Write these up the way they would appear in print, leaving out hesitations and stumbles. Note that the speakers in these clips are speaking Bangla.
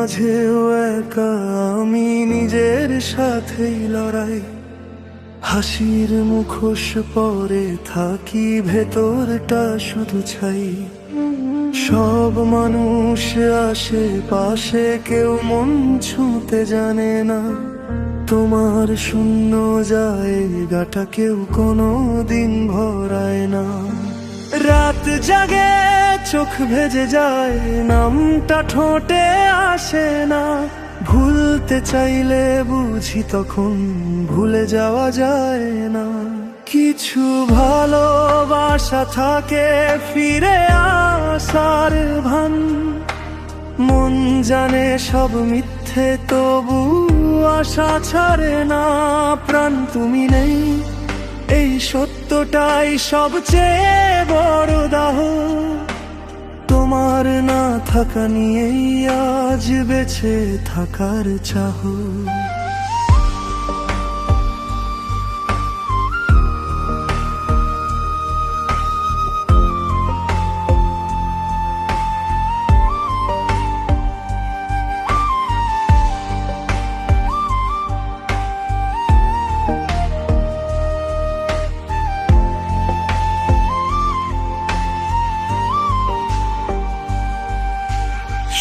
মাঝেও একা আমি নিজের সাথেই লড়াই। হাসির মুখোশ পরে থাকি, ভেতরটা শুধু ছাই। সব মানুষ আশেপাশে, কেউ মন ছুঁতে জানে না। তোমার শূন্য জায়গাটা কেউ কোনো দিন ভরায় না। রাত জাগে, চোখ ভেজে যায়, নামটা ঠোঁটে আসে না। ভুলতে চাইলে বুঝি তখন ভুলে যাওয়া যায় না। কিছু ভালোবাসা থাকে ফিরে আসার ভান। মন জানে সব মিথ্যে, তবু আশা ছাড়ে না। প্রাণ তুমি নেই, এই সত্যটাই সবচেয়ে বড় দাহ। তোমার না থাকা নিয়েই আজ বেঁচে থাকার চাহ।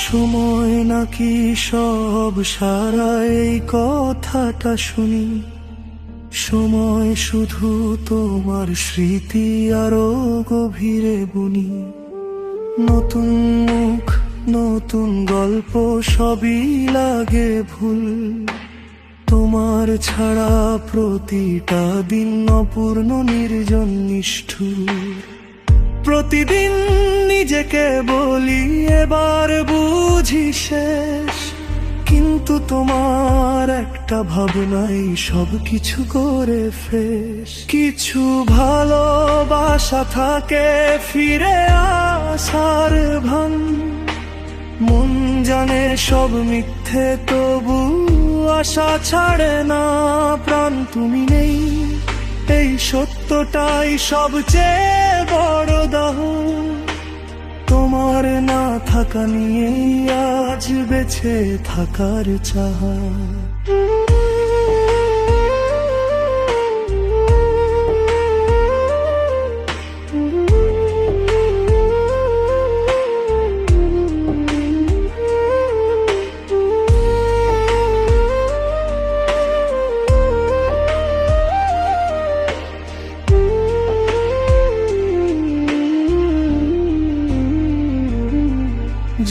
সময় নাকি সব সারা, এই কথাটা শুনি। সময় শুধু তোমার স্মৃতি আরো গভীরে বুনি। নতুন মুখ, নতুন গল্প, সবই লাগে ভুল। তোমার ছাড়া প্রতিটা দিন অপূর্ণ, নির্জন, নিষ্ঠুর। প্রতিদিন নিজেকে বলি এবার বুঝি শেষ, কিন্তু তোমার একটা ভাবনাই সব কিছু করে ফেস। কিছু ভালোবাসা থাকে ফিরে আসার ভান। মন জানে সব মিথ্যে, তবু আশা ছাড়ে না। প্রাণ তুমি নেই, এই সত্যটাই সবচেয়ে বড় দাহ। তোমার না থাকা নিয়েই আজ বেঁচে থাকার চাহা।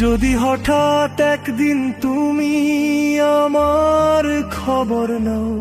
যদি হঠাৎ একদিন তুমি আমার খবর নাও,